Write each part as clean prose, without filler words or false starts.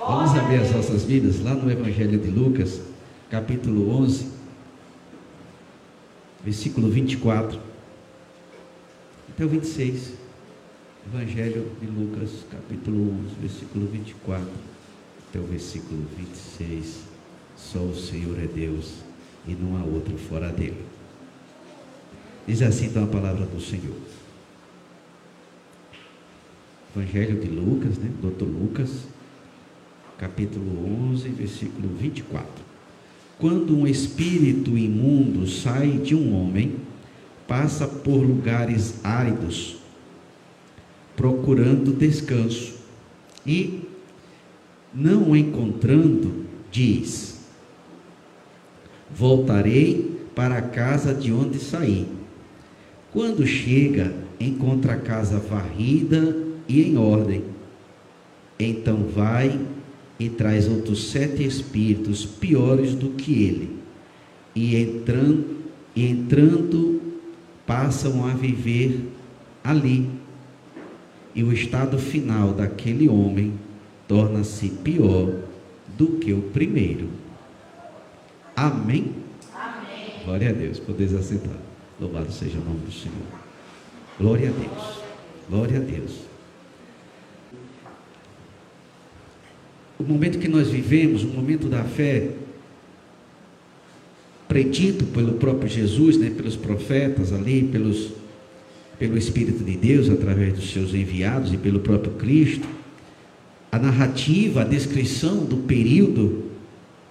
Vamos abrir as nossas Bíblias lá no Evangelho de Lucas, capítulo 11, versículo 24 até o 26. Evangelho de Lucas, capítulo 11, versículo 24 até o versículo 26. Só o Senhor é Deus e não há outro fora dele. Diz assim então a palavra do Senhor. Evangelho de Lucas, Dr. Lucas, capítulo 11, versículo 24. Quando um espírito imundo sai de um homem, passa por lugares áridos, procurando descanso, e, não o encontrando, diz: voltarei para a casa de onde saí. Quando chega, encontra a casa varrida e em ordem. Então vai e traz outros 7 espíritos piores do que ele, e entrando passam a viver ali, e o estado final daquele homem torna-se pior do que o primeiro. Amém? Amém. Glória a Deus. Podeis assentar. Louvado seja o nome do Senhor. Glória a Deus. Glória a Deus. O momento que nós vivemos, o momento da fé, predito pelo próprio Jesus, pelos profetas ali, pelo Espírito de Deus, através dos seus enviados e pelo próprio Cristo, a narrativa, a descrição do período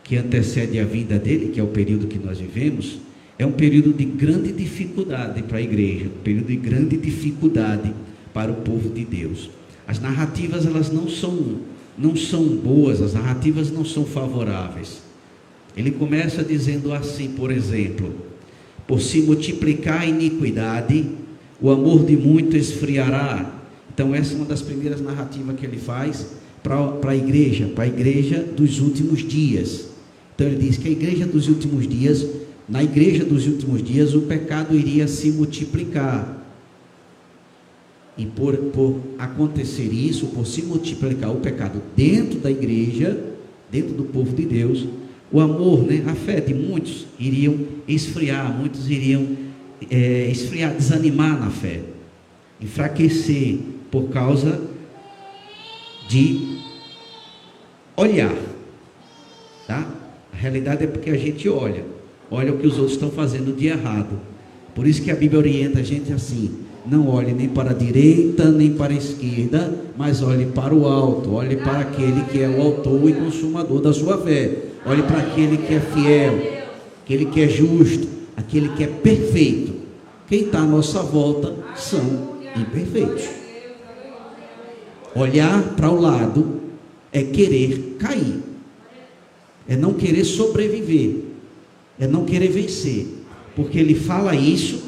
que antecede a vida dele, que é o período que nós vivemos, é um período de grande dificuldade para a igreja, um período de grande dificuldade para o povo de Deus. As narrativas, elas não são boas, as narrativas não são favoráveis. Ele começa dizendo assim, por exemplo: por se multiplicar a iniquidade, o amor de muito esfriará. Então essa é uma das primeiras narrativas que ele faz para a igreja dos últimos dias. Então ele diz que a igreja dos últimos dias, na igreja dos últimos dias, o pecado iria se multiplicar. E por acontecer isso, por se multiplicar o pecado dentro da igreja, dentro do povo de Deus, o amor, a fé de muitos iriam esfriar, muitos iriam esfriar, desanimar na fé, enfraquecer por causa de olhar, tá? A realidade é porque a gente olha o que os outros estão fazendo de errado. Por isso que a Bíblia orienta a gente assim: não olhe nem para a direita, nem para a esquerda, mas olhe para o alto, olhe para aquele que é o autor e consumador da sua fé, olhe para aquele que é fiel, aquele que é justo, aquele que é perfeito. Quem está à nossa volta são imperfeitos. Olhar para o lado é querer cair, é não querer sobreviver, é não querer vencer, porque ele fala isso,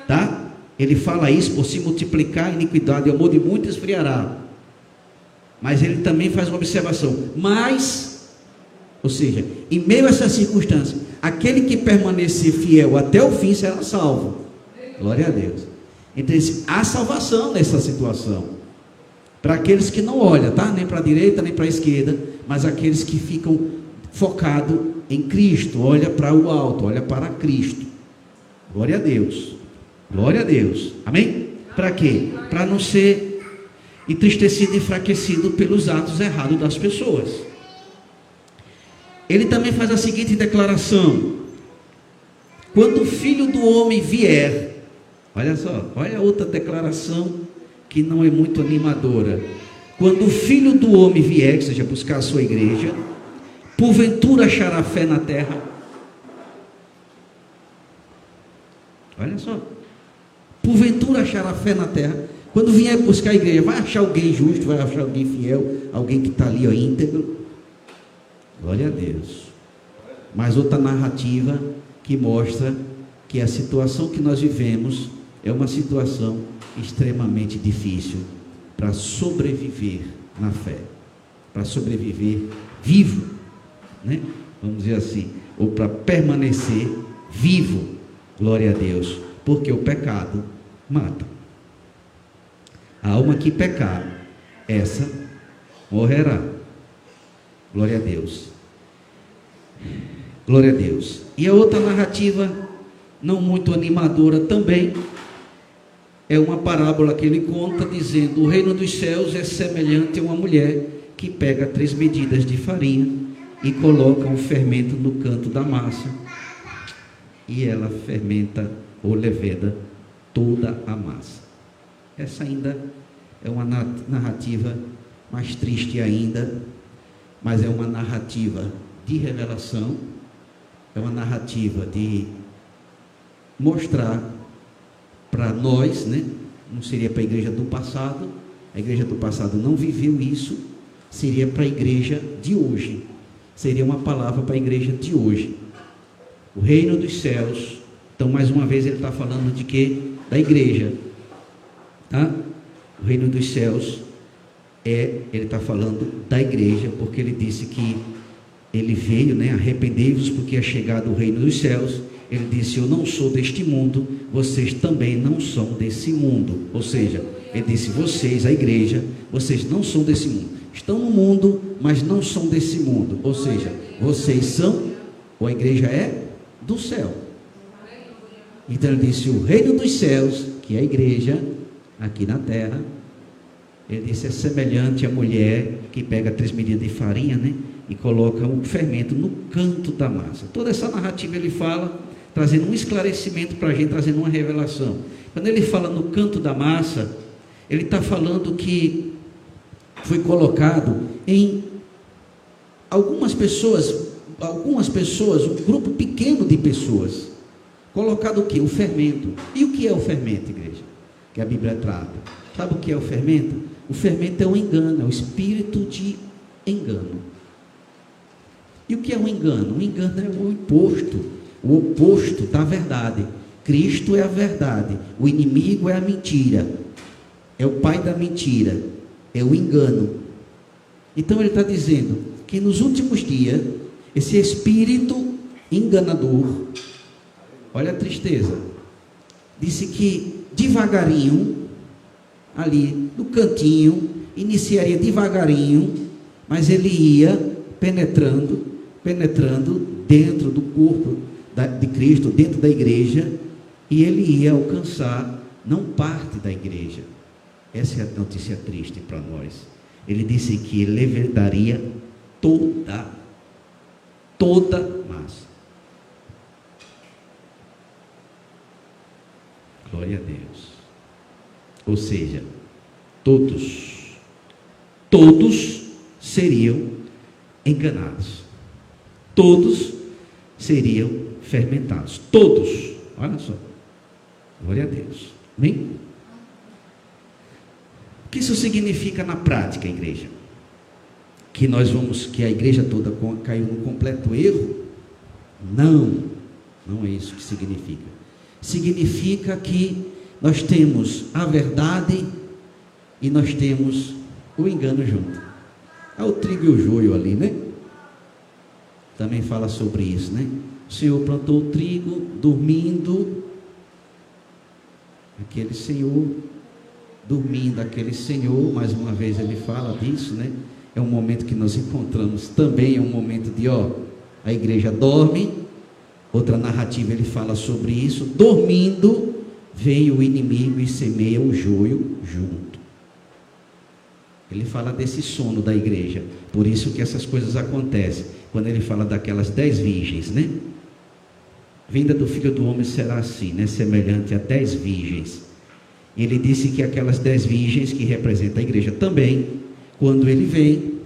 tá? Ele fala isso: por se multiplicar a iniquidade, o amor de muito esfriará. Mas ele também faz uma observação: ou seja, em meio a essa circunstância, aquele que permanecer fiel até o fim será salvo. Glória a Deus. Então há salvação nessa situação, para aqueles que não olham, tá? Nem para a direita, nem para a esquerda, mas aqueles que ficam focados em Cristo, olha para o alto, olha para Cristo. Glória a Deus. Glória a Deus. Amém? Para quê? Para não ser entristecido e enfraquecido pelos atos errados das pessoas. Ele também faz a seguinte declaração: quando o Filho do Homem vier. Olha só, olha outra declaração que não é muito animadora. Quando o Filho do Homem vier, que seja buscar a sua igreja, porventura achará fé na terra? Olha só. Porventura achará fé na terra. Quando vier buscar a igreja, vai achar alguém justo, vai achar alguém fiel, alguém que está ali, íntegro. Glória a Deus. Mas outra narrativa que mostra que a situação que nós vivemos é uma situação extremamente difícil para sobreviver na fé, para sobreviver vivo, vamos dizer assim, ou para permanecer vivo. Glória a Deus, porque o pecado mata. A alma que pecar, essa morrerá. Glória a Deus. Glória a Deus. E a outra narrativa, não muito animadora também, é uma parábola que ele conta dizendo: o reino dos céus é semelhante a uma mulher que pega 3 medidas de farinha e coloca um fermento no canto da massa, e ela fermenta ou leveda toda a massa. Essa ainda é uma narrativa mais triste ainda, mas é uma narrativa de revelação, é uma narrativa de mostrar para nós, né? Não seria para a igreja do passado, a igreja do passado não viveu isso, seria para a igreja de hoje, seria uma palavra para a igreja de hoje. O reino dos céus, então mais uma vez ele está falando de quê? Da igreja, tá? O reino dos céus ele está falando da igreja, porque ele disse que ele veio, né? Arrependei-vos, porque é chegado o reino dos céus. Ele disse: eu não sou deste mundo, vocês também não são desse mundo. Ou seja, ele disse: vocês, a igreja, vocês não são desse mundo, estão no mundo, mas não são desse mundo. Ou seja, vocês são, ou a igreja é do céu. Então ele disse: o reino dos céus, que é a igreja aqui na terra, ele disse, é semelhante à mulher que pega 3 medidas de farinha, né, e coloca um fermento no canto da massa. Toda essa narrativa ele fala, trazendo um esclarecimento para a gente, trazendo uma revelação. Quando ele fala no canto da massa, ele está falando que foi colocado em algumas pessoas, um grupo pequeno de pessoas, colocado o que? O fermento. E o que é o fermento, igreja? Que a Bíblia trata. Sabe o que é o fermento? O fermento é o engano, é o espírito de engano. E o que é um engano? O engano é o oposto da verdade. Cristo é a verdade, o inimigo é a mentira, é o pai da mentira, é o engano. Então ele está dizendo que nos últimos dias, esse espírito enganador, olha a tristeza, disse que devagarinho, ali no cantinho, iniciaria devagarinho, mas ele ia penetrando dentro do corpo de Cristo, dentro da igreja, e ele ia alcançar não parte da igreja. Essa é a notícia triste para nós. Ele disse que ele levedaria toda massa. Glória a Deus. Ou seja, todos seriam enganados, todos seriam fermentados, todos. Olha só, glória a Deus. Amém? O que isso significa na prática, igreja? Que a igreja toda caiu no completo erro? Não é isso que significa. Significa que nós temos a verdade e nós temos o engano junto. O trigo e o joio ali, né? Também fala sobre isso, né? O Senhor plantou o trigo, dormindo aquele Senhor, mais uma vez ele fala disso, né? É um momento que nós encontramos também, é um momento de, a igreja dorme. Outra narrativa ele fala sobre isso, dormindo, vem o inimigo e semeia o joio junto. Ele fala desse sono da igreja, por isso que essas coisas acontecem. Quando ele fala daquelas 10 virgens, né? Vinda do Filho do Homem será assim, né? Semelhante a 10 virgens. Ele disse que aquelas 10 virgens, que representam a igreja também, quando ele vem,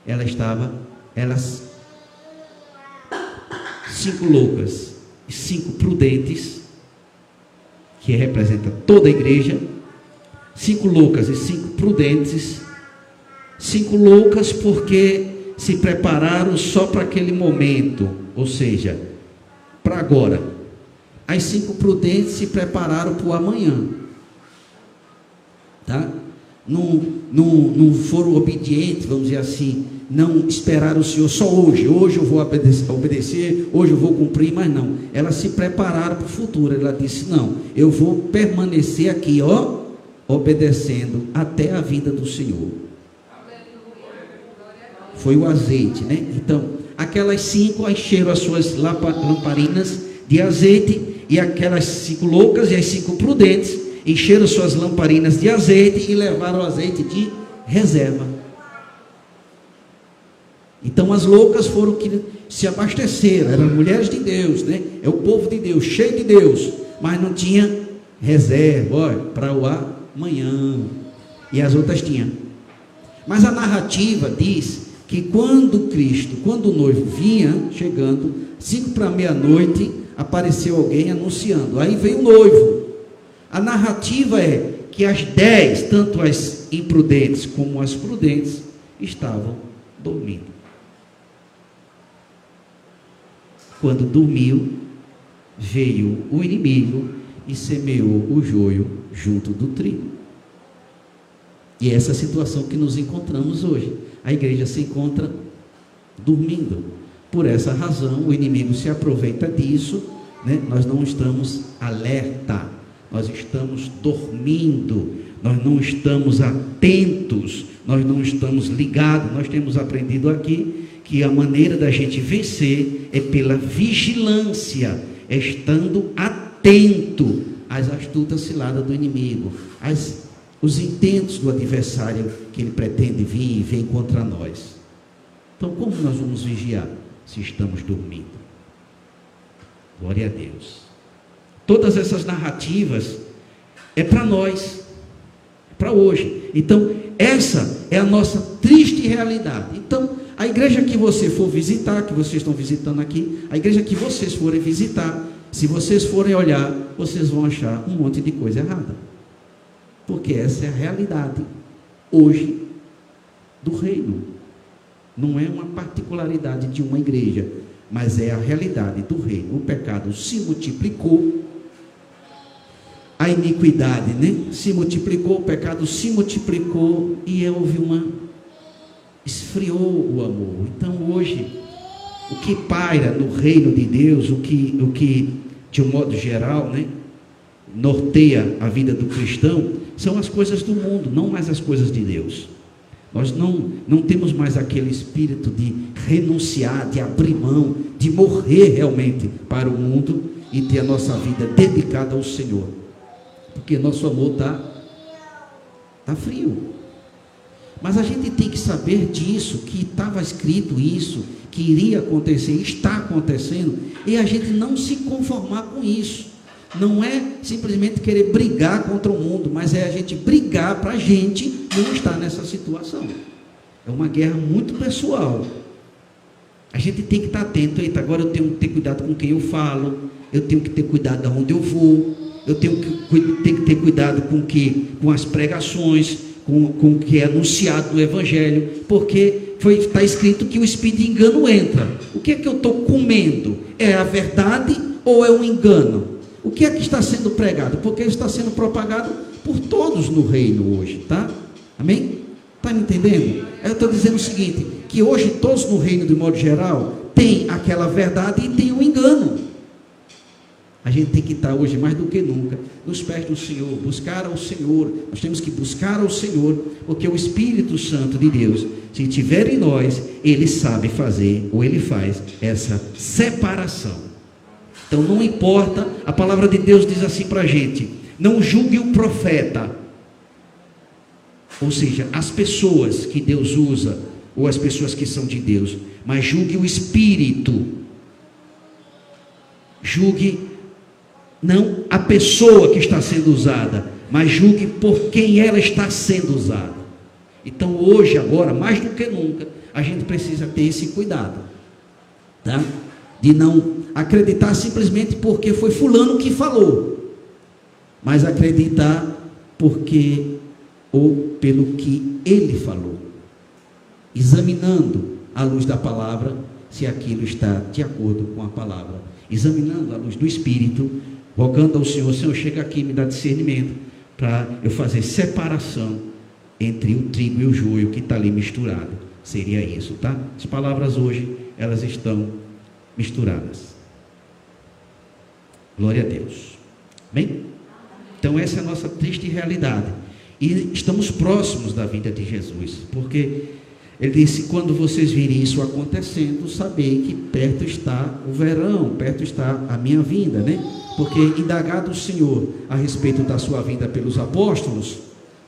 elas 5 loucas e 5 prudentes, que representa toda a igreja. 5 loucas e 5 prudentes. 5 loucas porque se prepararam só para aquele momento, ou seja, para agora. As 5 prudentes se prepararam para o amanhã, tá? Não foram obedientes, vamos dizer assim, não esperaram o Senhor só hoje eu vou obedecer, hoje eu vou cumprir, mas não, elas se prepararam para o futuro. Ela disse, não, eu vou permanecer aqui, obedecendo até a vinda do Senhor. foi o azeite, né? Então, aquelas 5 encheram as suas lamparinas de azeite, e aquelas 5 loucas e as 5 prudentes encheram suas lamparinas de azeite e levaram o azeite de reserva. Então as loucas foram que se abasteceram, eram mulheres de Deus, né? É o povo de Deus, cheio de Deus, mas não tinha reserva para o amanhã. E as outras tinham. Mas a narrativa diz que quando o noivo vinha chegando, 5 para meia-noite, apareceu alguém anunciando. Aí veio o noivo. A narrativa é que as 10, tanto as imprudentes como as prudentes, estavam dormindo. Quando dormiu, veio o inimigo e semeou o joio junto do trigo. E é essa situação que nos encontramos hoje. A igreja se encontra dormindo. Por essa razão, o inimigo se aproveita disso, né? Nós não estamos alerta, nós estamos dormindo, nós não estamos atentos, nós não estamos ligados. Nós temos aprendido aqui que a maneira da gente vencer é pela vigilância, estando atento às astutas ciladas do inimigo, os intentos do adversário que ele pretende vir e vem contra nós. Então, como nós vamos vigiar se estamos dormindo? Glória a Deus. Todas essas narrativas é para nós, para hoje. Então, essa é a nossa triste realidade. Então, a igreja que você for visitar, que vocês estão visitando aqui, a igreja que vocês forem visitar, se vocês forem olhar, vocês vão achar um monte de coisa errada. Porque essa é a realidade hoje do reino. Não é uma particularidade de uma igreja, mas é a realidade do reino. O pecado se multiplicou, a iniquidade, né, se multiplicou, o pecado se multiplicou e houve esfriou o amor. Então hoje, o que paira no reino de Deus, o que de um modo geral, né, norteia a vida do cristão, são as coisas do mundo, não mais as coisas de Deus. Nós não temos mais aquele espírito de renunciar, de abrir mão, de morrer realmente para o mundo e ter a nossa vida dedicada ao Senhor, porque nosso amor está frio. Mas a gente tem que saber disso, que estava escrito isso, que iria acontecer, está acontecendo, e a gente não se conformar com isso. Não é simplesmente querer brigar contra o mundo, mas é a gente brigar para a gente não estar nessa situação. É uma guerra muito pessoal. A gente tem que estar atento. Eita, agora eu tenho que ter cuidado com quem eu falo, eu tenho que ter cuidado de onde eu vou, eu tenho que ter cuidado com as pregações, com o que é anunciado no Evangelho, porque está escrito que o espírito de engano entra. O que é que eu estou comendo? É a verdade ou é um engano? O que é que está sendo pregado? Porque está sendo propagado por todos no reino hoje, tá? Amém? Está me entendendo? Eu estou dizendo o seguinte, que hoje todos no reino, de modo geral, tem aquela verdade e tem o engano. A gente tem que estar hoje, mais do que nunca, nos pés do Senhor, buscar ao Senhor. Nós temos que buscar ao Senhor, porque o Espírito Santo de Deus, se estiver em nós, Ele sabe fazer, ou Ele faz, essa separação. Então não importa, a palavra de Deus diz assim para a gente: não julgue o profeta, ou seja, as pessoas que Deus usa, ou as pessoas que são de Deus, mas julgue o Espírito. Julgue não a pessoa que está sendo usada, mas julgue por quem ela está sendo usada. Então hoje, agora, mais do que nunca, a gente precisa ter esse cuidado, tá? De não acreditar simplesmente porque foi fulano que falou, mas acreditar porque ou pelo que ele falou, examinando à luz da palavra se aquilo está de acordo com a palavra, examinando à luz do Espírito, rogando ao Senhor: Senhor, chega aqui e me dá discernimento para eu fazer separação entre o trigo e o joio que está ali misturado. Seria isso, tá? As palavras hoje, elas estão misturadas. Glória a Deus. Bem? Então essa é a nossa triste realidade. E estamos próximos da vinda de Jesus, porque Ele disse: quando vocês virem isso acontecendo, sabei que perto está o verão, perto está a minha vinda, né? Porque indagado o Senhor a respeito da sua vinda pelos apóstolos,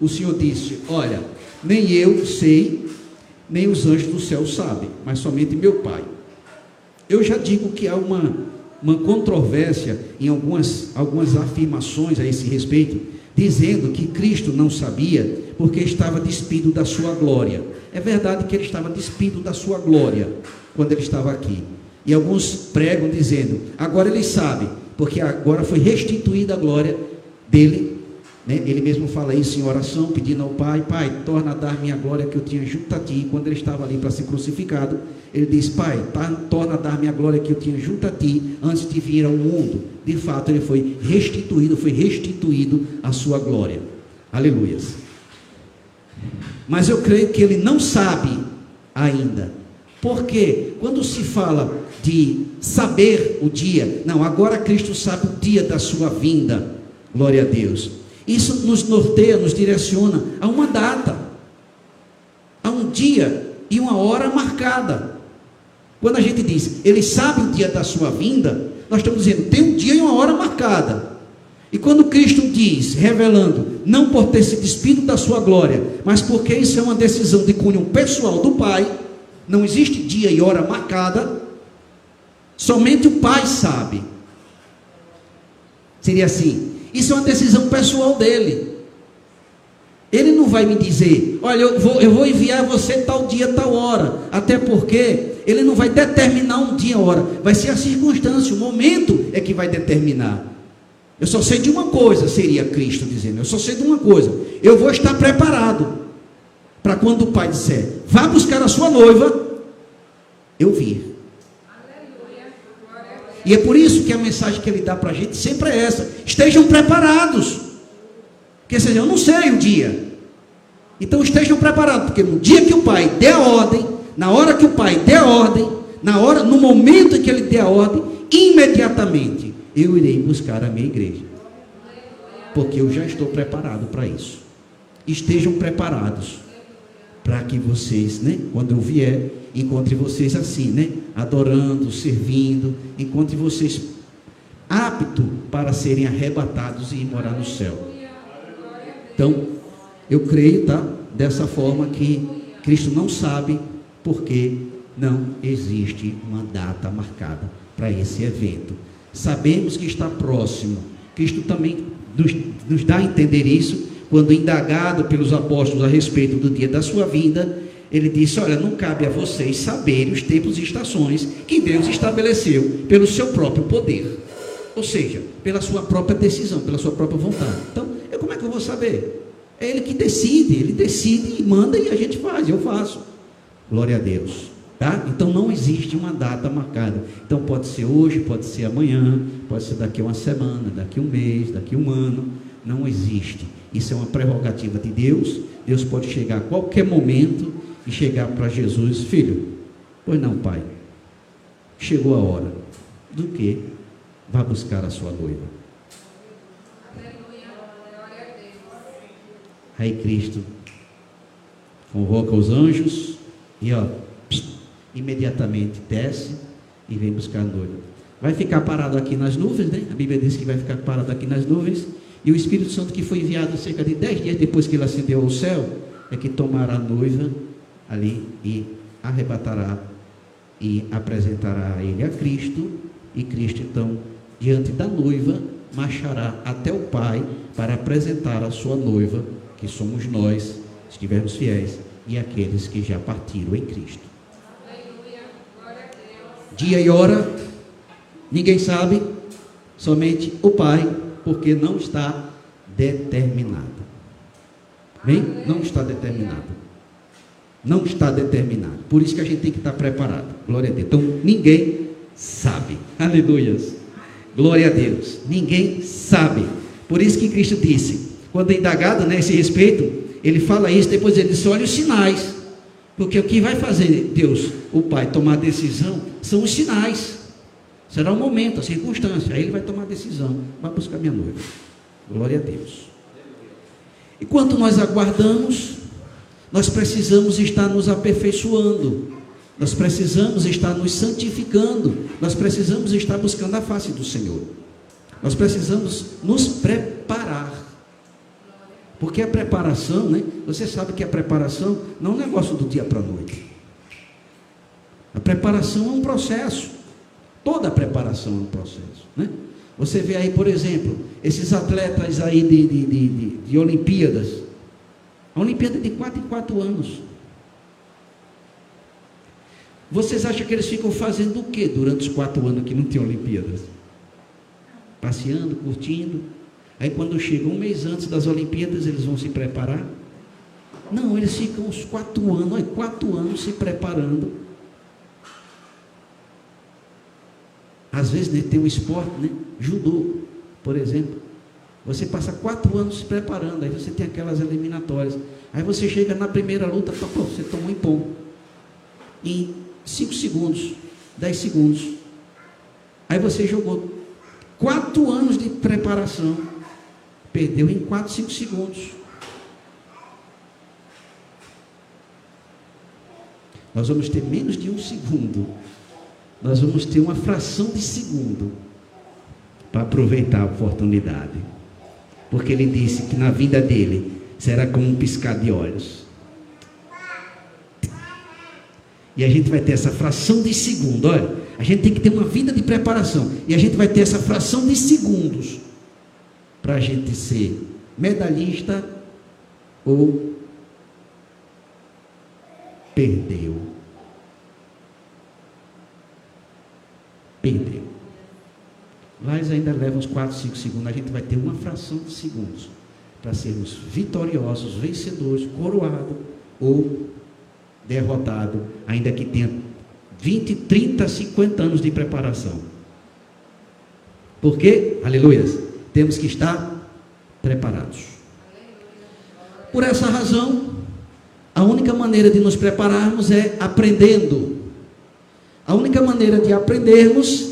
o Senhor disse: olha, nem eu sei, nem os anjos do céu sabem, mas somente meu Pai. Eu já digo que há uma controvérsia em algumas afirmações a esse respeito, dizendo que Cristo não sabia porque estava despido da sua glória. É verdade que ele estava despido da sua glória quando ele estava aqui. E alguns pregam dizendo: agora ele sabe, porque agora foi restituída a glória dele, né? Ele mesmo fala isso em oração, pedindo ao Pai: Pai, torna a dar minha glória que eu tinha junto a ti. Quando ele estava ali para ser crucificado, ele diz: Pai, torna a dar minha glória que eu tinha junto a ti antes de vir ao mundo. De fato, ele foi restituído a sua glória. Aleluias. Mas eu creio que ele não sabe ainda. Porque quando se fala de saber o dia, não, agora Cristo sabe o dia da sua vinda. Glória a Deus. Isso nos norteia, nos direciona a uma data, a um dia e uma hora marcada. Quando a gente diz, ele sabe o dia da sua vinda, nós estamos dizendo, tem um dia e uma hora marcada. E quando Cristo diz, revelando, não por ter se despido da sua glória, mas porque isso é uma decisão de cunho pessoal do Pai, não existe dia e hora marcada, somente o Pai sabe. Seria assim, isso é uma decisão pessoal dele. Ele não vai me dizer, olha, eu vou enviar você tal dia, tal hora, até porque ele não vai determinar um dia e hora, vai ser a circunstância, o momento é que vai determinar. Eu só sei de uma coisa, seria Cristo dizendo, eu só sei de uma coisa, eu vou estar preparado, para quando o Pai disser, vá buscar a sua noiva, eu vir. E é por isso que a mensagem que ele dá para a gente sempre é essa, estejam preparados, porque seja, eu não sei o dia, então estejam preparados, porque no dia que o Pai der a ordem, na hora que o Pai der a ordem, no momento em que ele der a ordem, imediatamente, eu irei buscar a minha igreja, porque eu já estou preparado para isso. Estejam preparados, para que vocês, né, quando eu vier, encontre vocês assim, né, adorando, servindo, encontre vocês aptos para serem arrebatados e ir morar no céu. Então, eu creio, tá, dessa forma que Cristo não sabe, porque não existe uma data marcada para esse evento. Sabemos que está próximo. Cristo também nos dá a entender isso, quando indagado pelos apóstolos a respeito do dia da sua vinda, ele disse, olha, não cabe a vocês saberem os tempos e estações que Deus estabeleceu pelo seu próprio poder, ou seja, pela sua própria decisão, pela sua própria vontade. Então, como é que eu vou saber? É ele que decide, ele decide e manda e a gente faz, eu faço. Glória a Deus. Tá? Então não existe uma data marcada. Então pode ser hoje, pode ser amanhã, pode ser daqui a uma semana, daqui a um mês, daqui a um ano. Não existe. Isso é uma prerrogativa de Deus. Deus pode chegar a qualquer momento e chegar para Jesus, filho, pois não, pai, chegou a hora do que? Vá buscar a sua noiva. Aí Cristo convoca os anjos e imediatamente desce e vem buscar a noiva. Vai ficar parado aqui nas nuvens, né? A Bíblia diz que vai ficar parado aqui nas nuvens, e o Espírito Santo, que foi enviado cerca de 10 dias depois que ele ascendeu ao céu, é que tomará a noiva ali e arrebatará e apresentará a ele a Cristo, e Cristo então, diante da noiva, marchará até o Pai para apresentar a sua noiva, que somos nós, se estivermos fiéis, e aqueles que já partiram em Cristo. Dia e hora, ninguém sabe, somente o Pai, porque não está determinado. Bem? Não está determinado. Não está determinado. Por isso que a gente tem que estar preparado. Glória a Deus. Então, ninguém sabe. Aleluias. Glória a Deus. Ninguém sabe. Por isso que Cristo disse, quando é indagado nesse respeito, ele fala isso, depois ele disse, olha os sinais. Porque o que vai fazer Deus, o Pai, tomar decisão, são os sinais. Será o momento, a circunstância. Aí ele vai tomar a decisão. Vai buscar minha noiva. Glória a Deus. Enquanto nós aguardamos, Nós precisamos estar nos aperfeiçoando, nós precisamos estar nos santificando, nós precisamos estar buscando a face do Senhor, nós precisamos nos preparar, porque a preparação, né? Você sabe que a preparação não é um negócio do dia para a noite, a preparação é um processo, toda a preparação é um processo, né? Você vê aí, por exemplo, esses atletas aí de Olimpíadas, a Olimpíada é de 4 em 4 anos. Vocês acham que eles ficam fazendo o que durante os 4 anos que não tem Olimpíadas? Passeando, curtindo. Aí quando chega um mês antes das Olimpíadas, eles vão se preparar? Não, eles ficam uns 4 anos, 4 anos se preparando. Às vezes, né, tem um esporte, né, judô, por exemplo. Você passa 4 anos se preparando, aí você tem aquelas eliminatórias. Aí você chega na primeira luta, pô, você toma um impom. Em 5 segundos, 10 segundos. Aí você jogou 4 anos de preparação, perdeu em 4, 5 segundos. Nós vamos ter menos de 1 segundo. Nós vamos ter uma fração de segundo para aproveitar a oportunidade. Porque ele disse que na vida dele será como um piscar de olhos. E a gente vai ter essa fração de segundo. Olha, a gente tem que ter uma vida de preparação. E a gente vai ter essa fração de segundos para a gente ser medalhista ou perdeu. Perdeu. Lá eles ainda levam uns 4, 5 segundos. A gente vai ter uma fração de segundos para sermos vitoriosos, vencedores, coroados ou derrotado, ainda que tenha 20, 30, 50 anos de preparação. Porque, aleluias, temos que estar preparados. Por essa razão, a única maneira de nos prepararmos é aprendendo. A única maneira de aprendermos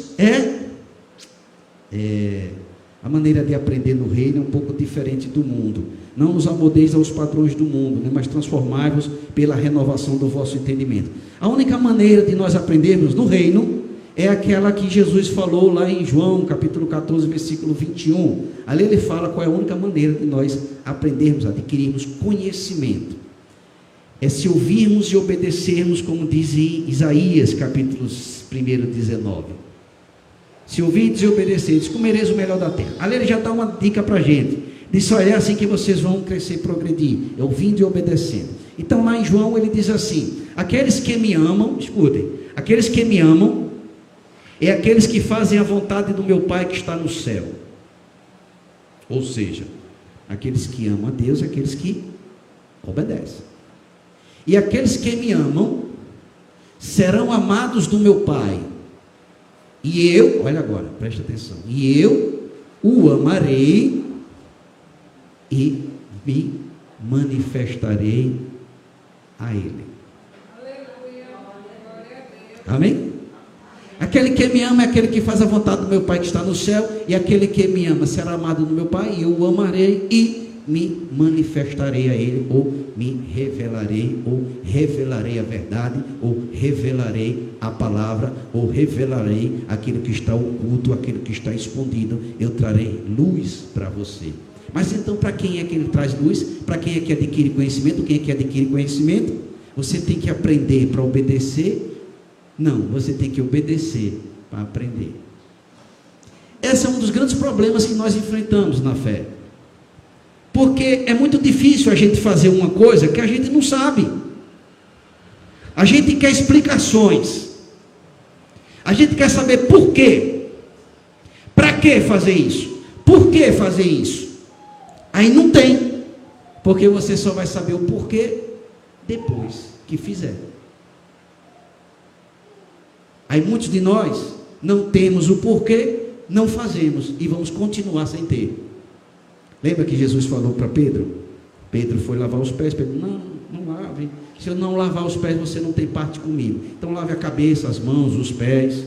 a maneira de aprender no reino é um pouco diferente do mundo. Não nos amoldeis aos padrões do mundo, né, mas transformai-vos pela renovação do vosso entendimento. A única maneira de nós aprendermos no reino é aquela que Jesus falou lá em João, capítulo 14, versículo 21. Ali ele fala qual é a única maneira de nós aprendermos, adquirirmos conhecimento. É se ouvirmos e obedecermos, como diz em Isaías, capítulo 1, 19. Se ouvirdes e obedecerdes, comereis o melhor da terra. Ali ele já dá uma dica para a gente. Diz, olha, é assim que vocês vão crescer e progredir, é ouvindo e obedecendo. Então lá em João ele diz assim, aqueles que me amam, escutem, aqueles que me amam, é aqueles que fazem a vontade do meu Pai que está no céu. Ou seja, aqueles que amam a Deus, aqueles que obedecem. E aqueles que me amam, serão amados do meu Pai. E eu, olha agora, preste atenção, e eu o amarei e me manifestarei a ele. Amém? Aquele que me ama é aquele que faz a vontade do meu Pai que está no céu, e aquele que me ama será amado do meu Pai, e eu o amarei e me manifestarei a ele, ou me revelarei, ou revelarei a verdade, ou revelarei a palavra, ou revelarei aquilo que está oculto, aquilo que está escondido. Eu trarei luz para você. Mas então, para quem é que ele traz luz? Para quem é que adquire conhecimento? Quem é que adquire conhecimento? Você tem que aprender para obedecer? Não, você tem que obedecer para aprender. Esse é um dos grandes problemas que nós enfrentamos na fé. Porque é muito difícil a gente fazer uma coisa que a gente não sabe. A gente quer explicações. A gente quer saber por quê. Para que fazer isso? Por que fazer isso? Aí não tem. Porque você só vai saber o porquê depois que fizer. Aí muitos de nós não temos o porquê, não fazemos e vamos continuar sem ter. Lembra que Jesus falou para Pedro? Pedro foi lavar os pés. Pedro, não lave. Se eu não lavar os pés, você não tem parte comigo. Então lave a cabeça, as mãos, os pés.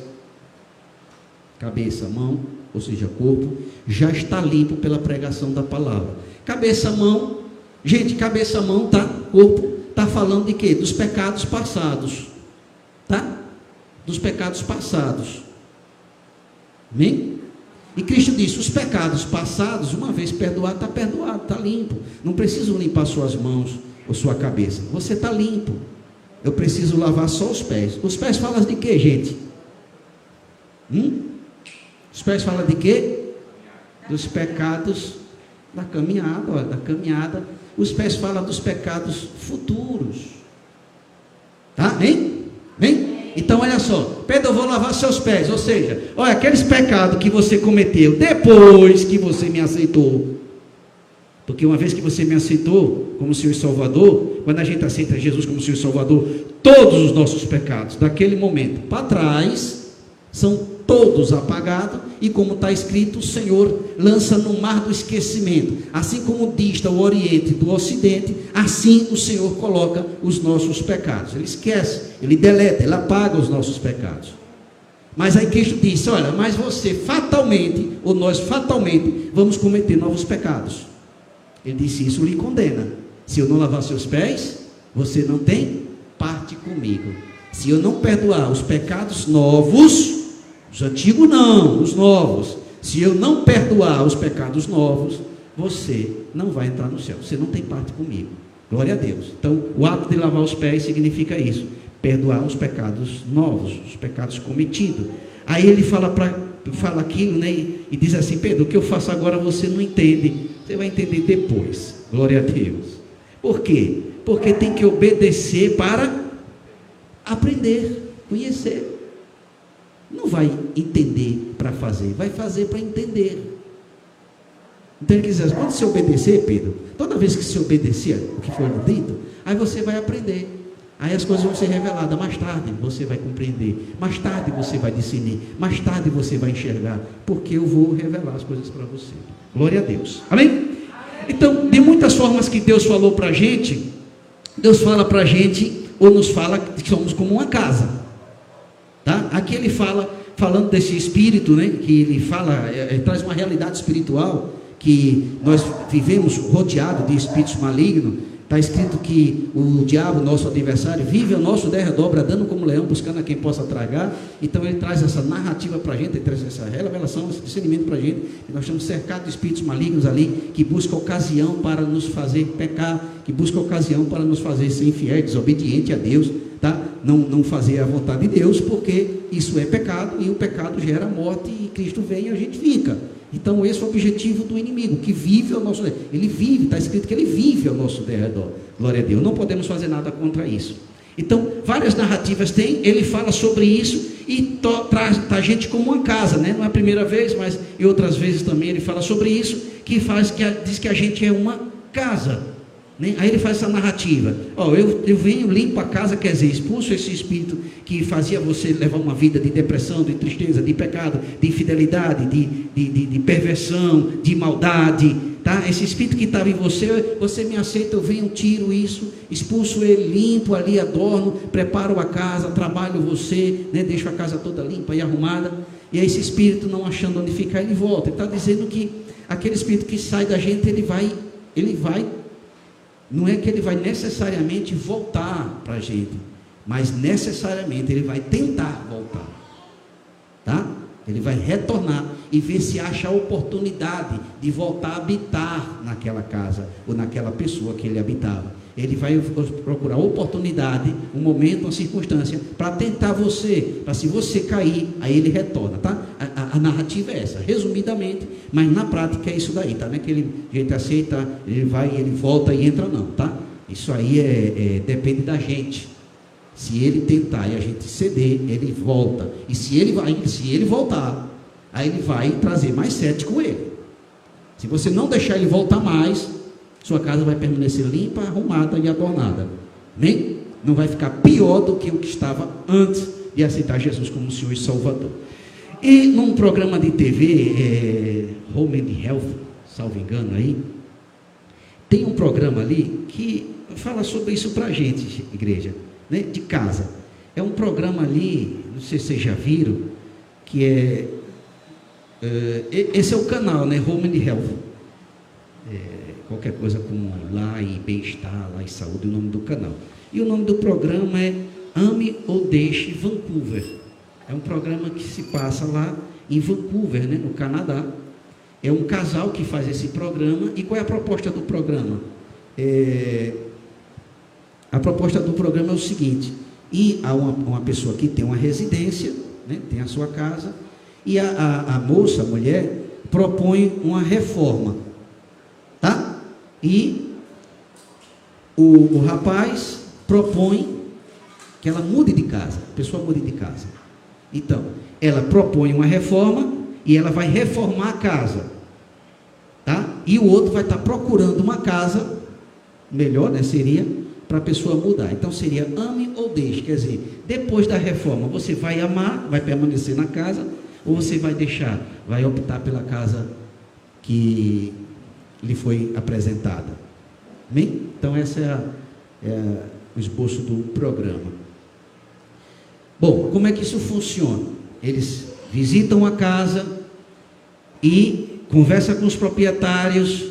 Cabeça, mão, ou seja, corpo, já está limpo pela pregação da palavra. Cabeça, mão, gente, cabeça, mão, tá? Corpo, está falando de quê? Dos pecados passados, tá? Dos pecados passados. Amém? E Cristo disse, os pecados passados, uma vez perdoado, está limpo. Não preciso limpar suas mãos ou sua cabeça. Você está limpo. Eu preciso lavar só os pés. Os pés falam de quê, gente? Os pés falam de quê? Dos pecados da caminhada, da caminhada. Os pés falam dos pecados futuros. Tá? Hein? Então olha só, Pedro, eu vou lavar seus pés. Ou seja, olha, aqueles pecados que você cometeu depois que você me aceitou. Porque uma vez que você me aceitou como Senhor e Salvador, quando a gente aceita Jesus como Senhor e Salvador, todos os nossos pecados, daquele momento para trás, são todos apagados, e como está escrito, o Senhor lança no mar do esquecimento. Assim como dista o Oriente do Ocidente, assim o Senhor coloca os nossos pecados. Ele esquece, Ele deleta, Ele apaga os nossos pecados. Mas aí Cristo disse, olha, mas você fatalmente, ou nós fatalmente, vamos cometer novos pecados. Ele disse, isso lhe condena. Se eu não lavar seus pés, você não tem parte comigo. Se eu não perdoar os pecados novos, os antigos não, os novos. Se eu não perdoar os pecados novos, você não vai entrar no céu. Você não tem parte comigo. Glória a Deus. Então, o ato de lavar os pés significa isso. Perdoar os pecados novos, os pecados cometidos. Aí ele fala aquilo, né? E diz assim, Pedro, o que eu faço agora você não entende. Você vai entender depois. Glória a Deus. Por quê? Porque tem que obedecer para aprender, conhecer. Não vai entender para fazer, vai fazer para entender. Então ele diz, quando você obedecer, Pedro, toda vez que você obedecer o que for dito, aí você vai aprender. Aí as coisas vão ser reveladas. Mais tarde você vai compreender, mais tarde você vai discernir, mais tarde você vai enxergar, porque eu vou revelar as coisas para você. Glória a Deus. Amém? Então, de muitas formas que Deus falou para a gente, Deus fala para a gente, ou nos fala que somos como uma casa. Tá? Aqui ele falando desse espírito, né, que ele fala, traz uma realidade espiritual, que nós vivemos rodeado de espíritos malignos. Está escrito que o diabo, nosso adversário, vive ao nosso derredor, bradando como leão, buscando a quem possa tragar. Então ele traz essa narrativa para a gente, ele traz essa revelação, esse discernimento para a gente, que nós estamos cercados de espíritos malignos ali, que buscam ocasião para nos fazer pecar, que buscam ocasião para nos fazer ser infiéis, desobediente a Deus, tá? Não fazer a vontade de Deus, porque isso é pecado, e o pecado gera morte, e Cristo vem e a gente fica. Então esse é o objetivo do inimigo, que vive ao nosso derredor. Ele vive, está escrito que ele vive ao nosso derredor. Glória a Deus, não podemos fazer nada contra isso. Então, várias narrativas tem, ele fala sobre isso, e traz a gente como uma casa, né? Não é a primeira vez, mas em outras vezes também ele fala sobre isso, diz que a gente é uma casa. Aí ele faz essa narrativa, eu venho, limpo a casa, quer dizer, expulso esse espírito que fazia você levar uma vida de depressão, de tristeza, de pecado, de infidelidade, de perversão, de maldade, tá? Esse espírito que estava em você, você me aceita, eu venho, tiro isso, expulso ele, limpo ali, adorno, preparo a casa, trabalho você, né? Deixo a casa toda limpa e arrumada, e aí esse espírito, não achando onde ficar, ele volta. Ele está dizendo que aquele espírito que sai da gente, ele vai, não é que ele vai necessariamente voltar para a gente, mas necessariamente ele vai tentar voltar, tá? Ele vai retornar e ver se acha a oportunidade de voltar a habitar naquela casa, ou naquela pessoa que ele habitava. Ele vai procurar oportunidade, um momento, uma circunstância, para tentar você, para se você cair, aí ele retorna, tá? A narrativa é essa, resumidamente, mas na prática é isso daí, tá? Não é que a gente aceita, ele vai, ele volta e entra, não, tá? Isso aí depende da gente. Se ele tentar e a gente ceder, ele volta. E se ele voltar, aí ele vai trazer mais 7 com ele. Se você não deixar ele voltar mais, sua casa vai permanecer limpa, arrumada e adornada. Nem não vai ficar pior do que o que estava antes de aceitar Jesus como Senhor e Salvador. E num programa de TV, Home and Health, salvo engano aí, tem um programa ali que fala sobre isso para a gente, igreja, né, de casa. É um programa ali, não sei se vocês já viram, que esse é o canal, né, Home and Health. qualquer coisa como Lar e Bem-Estar, Lar e Saúde, o nome do canal. E o nome do programa é Ame ou Deixe Vancouver. É um programa que se passa lá em Vancouver, né, no Canadá. É um casal que faz esse programa. E qual é a proposta do programa? A proposta do programa é o seguinte: e há uma pessoa que tem uma residência, né, tem a sua casa, e a moça, a mulher, propõe uma reforma, tá? E o rapaz propõe que ela mude de casa, a pessoa mude de casa. Então, ela propõe uma reforma e ela vai reformar a casa, tá? E o outro vai estar procurando uma casa melhor, né, seria para a pessoa mudar. Então seria ame ou deixe, quer dizer, depois da reforma você vai amar, vai permanecer na casa, ou você vai deixar, vai optar pela casa que lhe foi apresentada. Amém? Então essa é o esboço do programa. Bom, como é que isso funciona? Eles visitam a casa e conversam com os proprietários.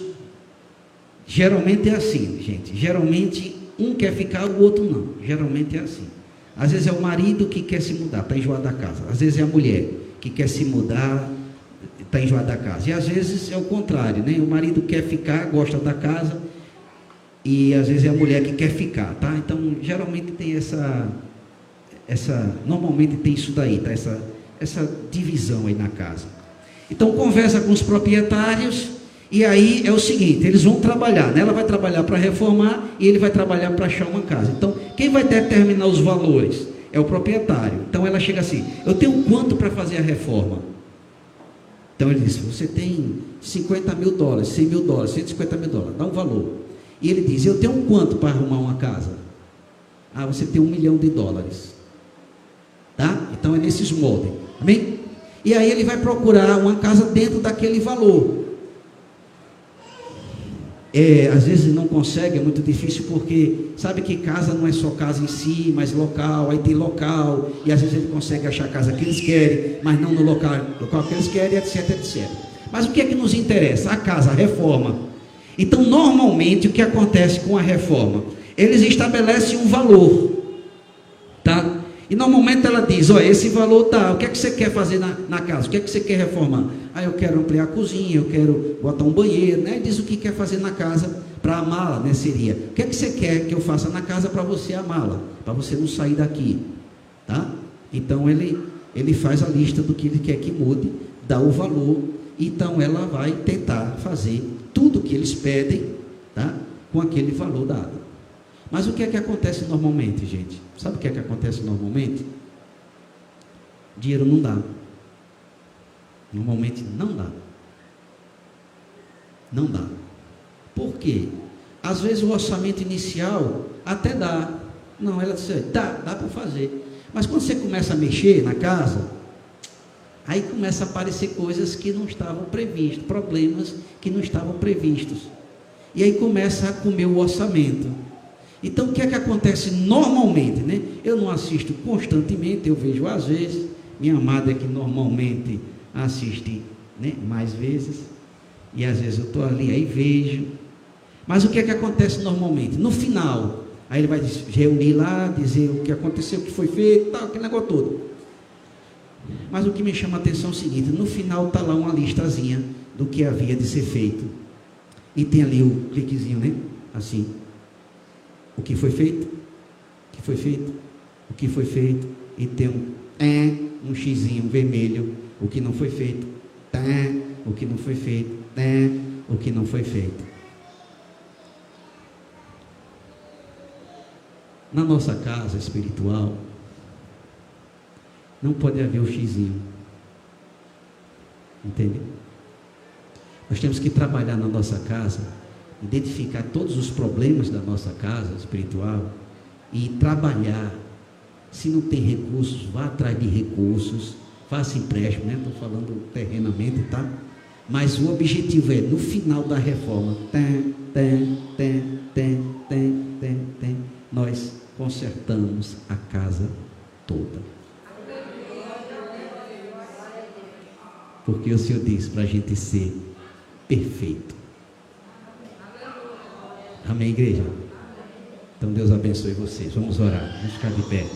Geralmente é assim, gente. Geralmente um quer ficar, o outro não. Geralmente é assim. Às vezes é o marido que quer se mudar, está enjoado da casa. Às vezes é a mulher que quer se mudar, está enjoado da casa. E às vezes é o contrário, né? O marido quer ficar, gosta da casa, e às vezes é a mulher que quer ficar, tá? Então, geralmente tem normalmente tem isso daí, tá? Essa divisão aí na casa. Então, conversa com os proprietários. E aí é o seguinte, eles vão trabalhar, né? Ela vai trabalhar para reformar e ele vai trabalhar para achar uma casa. Então, quem vai determinar os valores é o proprietário. Então ela chega assim: eu tenho quanto para fazer a reforma? Então ele diz: você tem $50 mil, $100 mil, $150 mil, dá um valor. E ele diz: eu tenho quanto para arrumar uma casa? Ah, você tem $1 milhão. Tá? Então é nesses moldes. Amém? E aí ele vai procurar uma casa dentro daquele valor. Às vezes não consegue, é muito difícil, porque sabe que casa não é só casa em si, mas local, aí tem local, e às vezes ele consegue achar a casa que eles querem, mas não no local que eles querem, etc, etc. Mas o que é que nos interessa? A casa, a reforma. Então, normalmente, o que acontece com a reforma? Eles estabelecem um valor, tá? E normalmente ela diz: olha, esse valor tá, o que é que você quer fazer na casa? O que é que você quer reformar? Ah, eu quero ampliar a cozinha, eu quero botar um banheiro, né? Diz o que quer fazer na casa para amá-la, né? Seria: o que é que você quer que eu faça na casa para você amá-la? Para você não sair daqui, tá? Então ele faz a lista do que ele quer que mude, dá o valor, então ela vai tentar fazer tudo o que eles pedem, tá? Com aquele valor dado. Mas o que é que acontece normalmente, gente? Sabe o que é que acontece normalmente? Dinheiro não dá. Normalmente não dá. Não dá. Por quê? Às vezes o orçamento inicial até dá. Não, ela disse: dá para fazer. Mas quando você começa a mexer na casa, aí começa a aparecer coisas que não estavam previstas, problemas que não estavam previstos. E aí começa a comer o orçamento. Então, o que é que acontece normalmente, né? Eu não assisto constantemente, eu vejo às vezes. Minha amada é que normalmente assiste, né, mais vezes. E às vezes eu estou ali, aí vejo. Mas o que é que acontece normalmente? No final, aí ele vai reunir lá, dizer o que aconteceu, o que foi feito, tal, aquele negócio todo. Mas o que me chama a atenção é o seguinte: no final está lá uma listazinha do que havia de ser feito. E tem ali o cliquezinho, né? Assim. O que foi feito, o que foi feito, o que foi feito, e tem um xizinho vermelho, o que não foi feito, o que não foi feito, o que não foi feito. Na nossa casa espiritual, não pode haver o xizinho, entende? Nós temos que trabalhar na nossa casa, identificar todos os problemas da nossa casa espiritual e trabalhar. Se não tem recursos, vá atrás de recursos, faça empréstimo, né? Estou falando terrenamente, tá? Mas o objetivo é, no final da reforma, nós consertamos a casa toda. Porque o Senhor diz para a gente ser perfeito. Amém, igreja? Então Deus abençoe vocês. Vamos orar. Vamos ficar de pé.